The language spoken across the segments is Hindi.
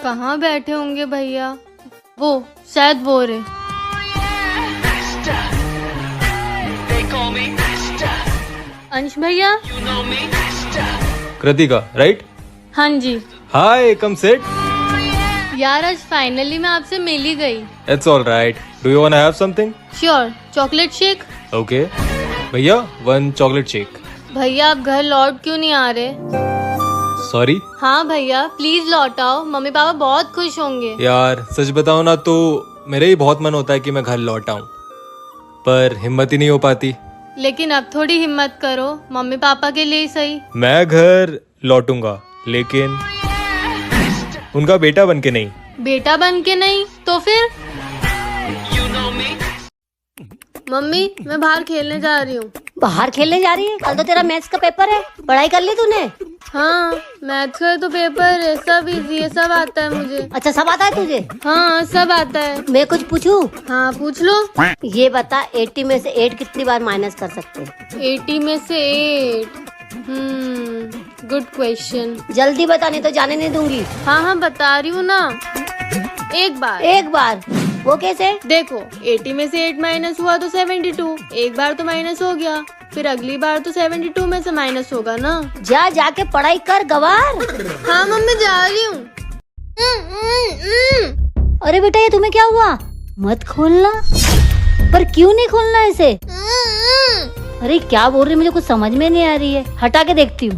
कहाँ बैठे होंगे भैया? वो शायद वो रहे। अंश भैया। कृतिका राइट? हाँ जी। हाय कम सिट। यार आज फाइनली मैं आपसे मिल ही गई। It's all right. Do you want to have something? Sure, chocolate shake. Okay भैया 1 चॉकलेट शेक। भैया आप घर लौट क्यों नहीं आ रहे? सॉरी हाँ भैया प्लीज लौट आओ, मम्मी पापा बहुत खुश होंगे। यार सच बताओ ना तो मेरा ही बहुत मन होता है कि मैं घर लौट आऊं, पर हिम्मत ही नहीं हो पाती। लेकिन अब थोड़ी हिम्मत करो, मम्मी पापा के लिए ही सही। मैं घर लौटूंगा लेकिन उनका बेटा बन के नहीं। बेटा बन के नहीं तो फिर? मम्मी मैं बाहर खेलने जा रही हूँ। बाहर खेलने जा रही है? कल तो तेरा मैथ्स का पेपर है, पढ़ाई कर ली तूने? हाँ मैथ्स का तो पेपर है, सब इजी है, सब आता है मुझे। अच्छा सब आता है तुझे? हाँ सब आता है। मैं कुछ पूछूं? हाँ पूछ लो। ये बता 80 में से 8 कितनी बार माइनस कर सकते हैं? 80 में से 8। Good question. जल्दी बता नहीं तो जाने नहीं दूंगी। हाँ हाँ बता रही हूँ ना। एक बार। एक बार? वो कैसे? देखो 80 में से 8 माइनस हुआ तो 72। एक बार तो माइनस हो गया, फिर अगली बार तो 72 में से माइनस होगा ना। जाके पढ़ाई कर गवार। हाँ मम्मी जा रही हूँ। अरे बेटा ये तुम्हें क्या हुआ? मत खोलना। पर क्यों नहीं खोलना ऐसे? अरे क्या बोल रही, मुझे कुछ समझ में नहीं आ रही है। हटा के देखती हूँ।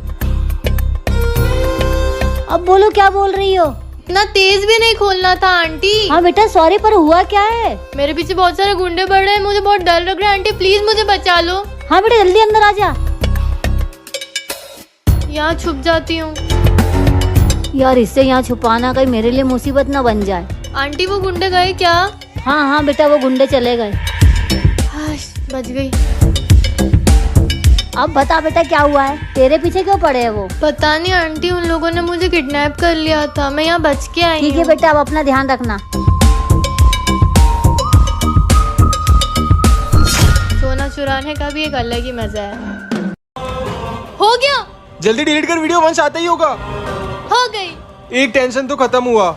अब बोलो क्या बोल रही हो? इतना तेज भी नहीं खोलना था आंटी। हाँ बेटा सॉरी, पर हुआ क्या है? मेरे पीछे बहुत सारे गुंडे बढ़ रहे हैं, मुझे बहुत डर लग रहा है। आंटी प्लीज मुझे बचा लो। हाँ बेटा जल्दी अंदर आ जा। यहाँ छुप जाती हूँ। यार इससे यहाँ छुपाना कहीं मेरे लिए मुसीबत न बन जाए। आंटी वो गुंडे गए क्या? हाँ बेटा वो गुंडे चले गए। बच गई। अब बता बेटा क्या हुआ है? तेरे पीछे क्यों पड़े हैं वो? पता नहीं आंटी, उन लोगों ने मुझे किडनैप कर लिया था, मैं यहाँ बच के आई। ठीक है बेटा अब अपना ध्यान रखना। सोना चुराने का भी एक अलग ही मजा है। हो गया। जल्दी डिलीट कर वीडियो, वंश आता ही होगा। हो गई। एक टेंशन तो खत्म हुआ।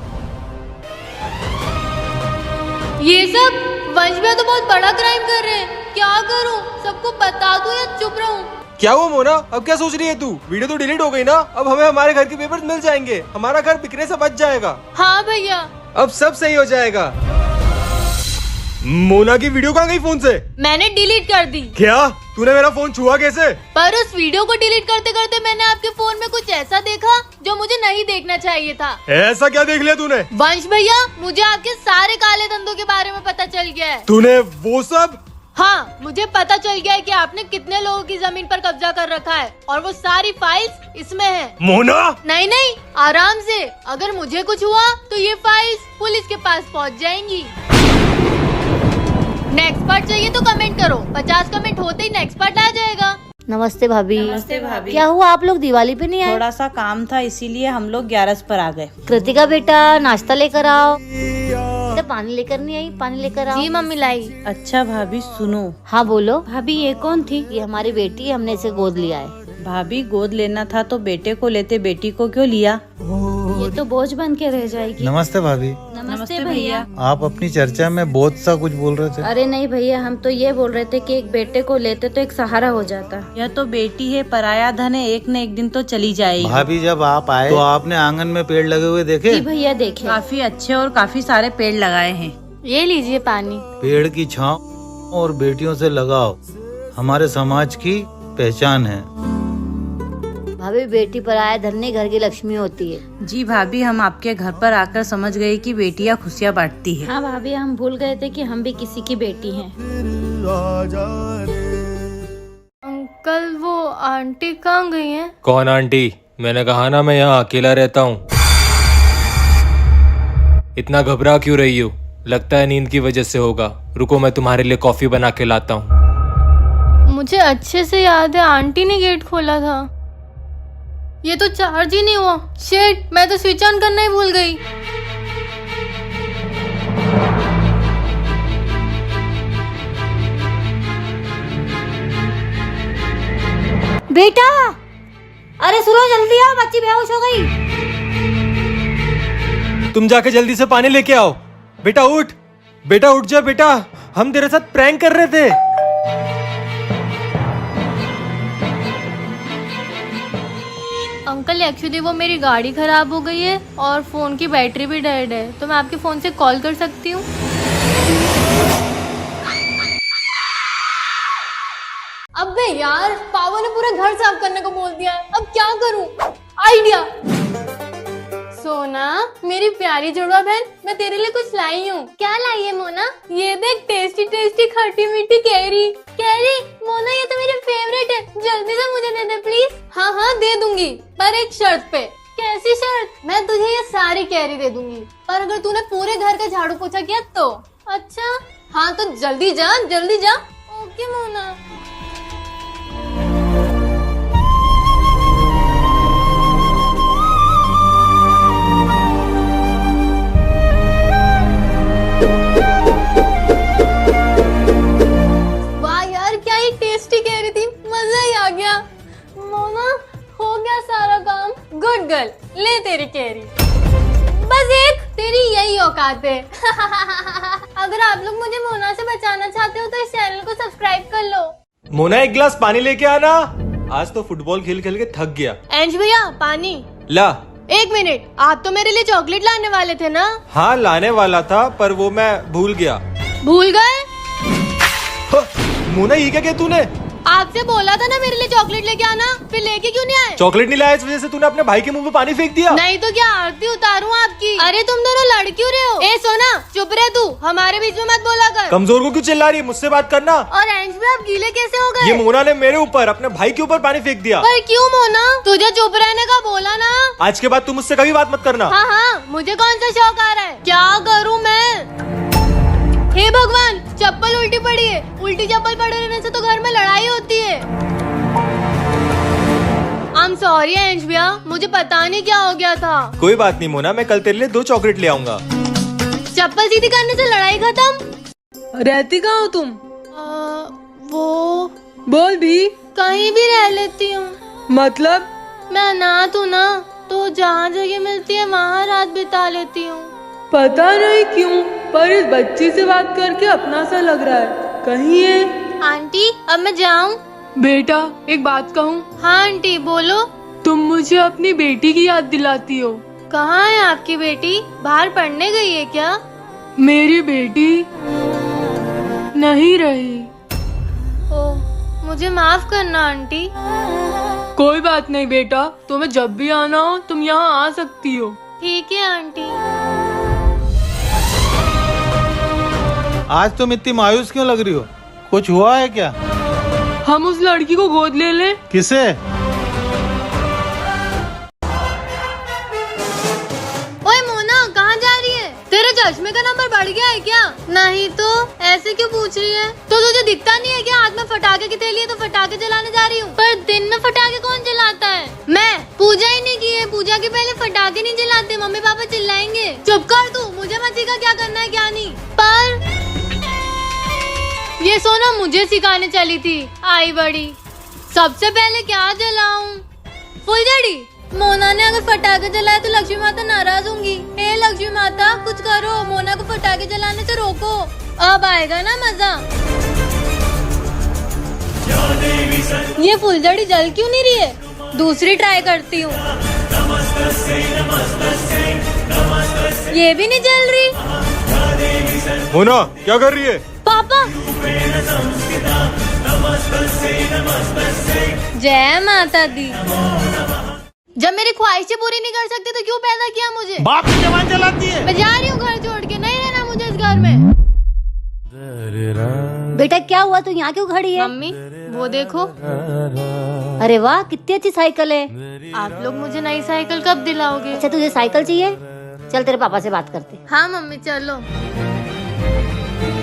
ये सब वंश में तो बहुत बड़ा क्राइम कर रहे हैं। क्या करूं? सबको बता दूं या चुप रहूं? क्या हुआ मोना, अब क्या सोच रही है तू? वीडियो तो डिलीट हो गई ना, अब हमें हमारे घर के पेपर मिल जाएंगे, हमारा घर बिकने से बच जाएगा। हाँ भैया। अब सब सही हो जाएगा। मोना की वीडियो कहाँ गई फोन से? मैंने डिलीट कर दी। क्या? तूने मेरा फोन छुआ कैसे? पर उस वीडियो को डिलीट करते करते मैंने आपके फोन में कुछ ऐसा देखा जो मुझे नहीं देखना चाहिए था। ऐसा क्या देख लिया तूने? वंश भैया मुझे आपके सारे काले धंधों के बारे में पता चल गया है। तूने वो सब? हाँ मुझे पता चल गया है कि आपने कितने लोगों की जमीन पर कब्जा कर रखा है, और वो सारी फाइल्स इसमें है। मोना नहीं आराम से, अगर मुझे कुछ हुआ तो ये फाइल्स पुलिस के पास पहुंच जाएंगी। नेक्स्ट पार्ट चाहिए तो कमेंट करो, 50 कमेंट होते ही नेक्स्ट पार्ट आ जाएगा। नमस्ते भाभी। नमस्ते भाभी। क्या हुआ आप लोग दिवाली पे नहीं आए? थोड़ा सा काम था इसीलिए हम लोग 11 पर आ गए। कृतिका बेटा नाश्ता लेकर आओ। बेटा पानी लेकर नहीं आई? पानी लेकर आओ। जी मम्मी लाई। अच्छा भाभी सुनो। हाँ बोलो। भाभी ये कौन थी? ये हमारी बेटी है, हमने इसे गोद लिया है। भाभी गोद लेना था तो बेटे को लेते, बेटी को क्यों लिया? ये तो बोझ बन के रह जाएगी। नमस्ते भाभी। नमस्ते भैया। आप अपनी चर्चा में बहुत सा कुछ बोल रहे थे। अरे नहीं भैया, हम तो ये बोल रहे थे कि एक बेटे को लेते तो एक सहारा हो जाता। यह तो बेटी है, पराया धन है, एक न एक दिन तो चली जाएगी। भाभी जब आप आए तो आपने आंगन में पेड़ लगे हुए देखे? जी भैया देखे। काफी अच्छे और काफी सारे पेड़ लगाए हैं। ये लीजिए पानी। पेड़ की छांव और बेटियों से लगाव हमारे समाज की पहचान है। भाभी बेटी पराया धन नहीं, घर की लक्ष्मी होती है। जी भाभी, हम आपके घर पर आकर समझ गए कि बेटियां खुशियां बांटती है। हाँ भाभी, हम भूल गए थे कि हम भी किसी की बेटी हैं। अंकल वो आंटी कहाँ गई हैं? कौन आंटी? मैंने कहा ना मैं यहाँ अकेला रहता हूँ। इतना घबरा क्यों रही हो? लगता है नींद की वजह से होगा। रुको मैं तुम्हारे लिए कॉफी बना के लाता हूँ। मुझे अच्छे से याद है आंटी ने गेट खोला था। ये तो चार्ज ही नहीं हुआ। शिट, मैं तो स्विच ऑन करना ही भूल गई। बेटा अरे सुनो जल्दी आओ, बच्ची बेहोश हो गई। तुम जाके जल्दी से पानी लेके आओ। बेटा उठ, बेटा उठ जा बेटा, हम तेरे साथ प्रैंक कर रहे थे। अंकल एक्चुअली वो मेरी गाड़ी खराब हो गई है और फोन की बैटरी भी डेड है, तो मैं आपके फोन से कॉल कर सकती हूँ? अबे यार, पापा ने पूरा घर साफ करने को बोल दिया है, अब क्या करूँ? आइडिया। सोना मेरी प्यारी जुड़वा बहन, मैं तेरे लिए कुछ लाई हूँ। क्या लाई है मोना? ये देख, टेस्टी टेस्टी खट्टी मीठी कैरी। कैरी? मोना ये तो मेरी फेवरेट है, जल्दी से मुझे दे दे प्लीज। हाँ हाँ दे दूंगी, पर एक शर्त पे। कैसी शर्त? मैं तुझे ये सारी कैरी दे दूंगी, पर अगर तूने पूरे घर का झाड़ू पोछा किया तो। अच्छा हाँ, तो जल्दी जा जल्दी जा। ओके मोना। गुड गर्ल, ले तेरी कैरी। बस एक, तेरी यही औकात है। अगर आप लोग मुझे मोना से बचाना चाहते हो तो इस चैनल को सब्सक्राइब कर लो। मोना एक गिलास पानी लेके आना, आज तो फुटबॉल खेल खेल के थक गया। एंज भैया पानी ला। एक मिनट, आप तो मेरे लिए चॉकलेट लाने वाले थे ना? हाँ लाने वाला था, पर वो मैं भूल गया। भूल गए? मोना ये क्या किया तूने? आपसे बोला था ना मेरे लिए चॉकलेट लेके आना, फिर लेके क्यों नहीं आए? चॉकलेट नहीं लाया इस वजह से तूने अपने भाई के मुंह पे पानी फेंक दिया। नहीं तो क्या आरती उतारूं आपकी? अरे तुम दोनों लड़ क्यों रहे हो? ए सोना चुप रहे तू, हमारे बीच में मत बोला कर। कमजोर को क्यों चिल्ला रही है? मुझसे बात करना। और एंज में आप गीले कैसे हो गए? ये मोना ने मेरे ऊपर, अपने भाई के ऊपर पानी फेंक दिया। पर क्यों मोना? तुझे चुप रहने का बोला ना। आज के बाद तू मुझसे कभी बात मत करना। हाँ हाँ, मुझे कौन सा शौक आ रहा है? क्या करूँ मैं? हे भगवान, चप्पल उल्टी पड़ी है। उल्टी चप्पल पड़े रहने से तो घर में लड़ाई होती है। I'm sorry एंज भैया, मुझे पता नहीं क्या हो गया था। कोई बात नहीं मोना, मैं कल तेरे लिए 2 चॉकलेट ले आऊंगा। चप्पल सीधी करने से लड़ाई खत्म। रहती कहाँ हो तुम? वो बोल भी। कहीं भी रह लेती हूँ। मतलब? मैं अनाथ हूँ ना, तो जहाँ जगह मिलती है वहाँ रात बिता लेती हूँ। पता नहीं क्यों, पर इस बच्ची से बात करके अपना सा लग रहा है। कहीं है? आंटी अब मैं जाऊँ? बेटा एक बात कहूँ? हाँ आंटी बोलो। तुम मुझे अपनी बेटी की याद दिलाती हो। कहाँ है आपकी बेटी? बाहर पढ़ने गई है क्या? मेरी बेटी नहीं रही। ओह, मुझे माफ करना आंटी। कोई बात नहीं बेटा, तुम्हें जब भी आना हो तुम यहाँ आ सकती हो। ठीक है आंटी। आज तुम इतनी मायूस क्यों लग रही हो? कुछ हुआ है क्या? हम उस लड़की को गोद ले लें? किसे? ओए मोना, कहाँ जा रही है? तेरे चश्मे का नंबर बढ़ गया है क्या? नहीं तो ऐसे क्यों पूछ रही है? तो तुझे दिखता नहीं है क्या? हाथ में फटाके की थैली है तो फटाके जलाने जा रही हूँ। पर दिन में फटाके कौन जलाता है? मैं पूजा ही नहीं की है। पूजा के पहले फटाके नहीं जलाते, मम्मी पापा चिल्लाएंगे। चुप कर तू, मुझे मत सिखा क्या करना है क्या नहीं। पर ये सोना मुझे सिखाने चली थी, आई बड़ी। सबसे पहले क्या जलाऊं? फुलझड़ी। मोना ने अगर फटाके जलाए तो लक्ष्मी माता नाराज होंगी। हे लक्ष्मी माता कुछ करो, मोना को फटाके जलाने से रोको, अब आएगा ना मजा। ये फुलझड़ी जल क्यों नहीं रही है? दूसरी ट्राई करती हूँ। ये भी नहीं जल रही। मोना क्या कर रही है? पापा। जय माता दी। जब मेरी ख्वाहिशें पूरी नहीं कर सकते तो क्यों पैदा किया मुझे? बाप की जबान चलाती है। मैं जा रही हूँ घर छोड़ के, नहीं रहना मुझे इस घर में। बेटा क्या हुआ, तू यहाँ क्यों खड़ी है? मम्मी वो देखो। अरे वाह, कितनी अच्छी साइकिल है। आप लोग मुझे नई साइकिल कब दिलाओगे? अच्छा तुझे साइकिल चाहिए? चल तेरे पापा से बात करते। हाँ मम्मी चलो।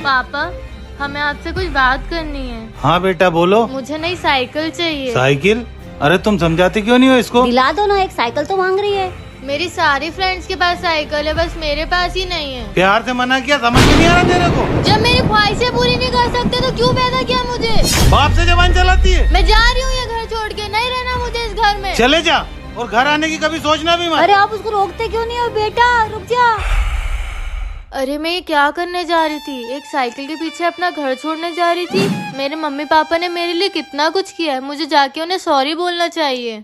पापा हमें आपसे कुछ बात करनी है। हाँ बेटा बोलो। मुझे नई साइकिल चाहिए। साइकिल? अरे तुम समझाती क्यों नहीं हो इसको? दिला दो ना, एक साइकिल तो मांग रही है। मेरी सारी फ्रेंड्स के पास साइकिल है, बस मेरे पास ही नहीं है। प्यार से मना किया, समझ में नहीं आ रहा तेरे को? जब मेरी ख्वाहिशें पूरी नहीं कर सकते तो क्यों पैदा किया मुझे? बाप से जबान चलाती है। मैं जा रही हूँ ये घर छोड़ के, नहीं रहना मुझे इस घर में। चले जा। और घर आने की कभी सोचना भी मत। अरे आप उसको रोकते क्यों नहीं हो बेटा, रुक जा। अरे मैं ये क्या करने जा रही थी, एक साइकिल के पीछे अपना घर छोड़ने जा रही थी। मेरे मम्मी पापा ने मेरे लिए कितना कुछ किया है, मुझे जाके उन्हें सॉरी बोलना चाहिए।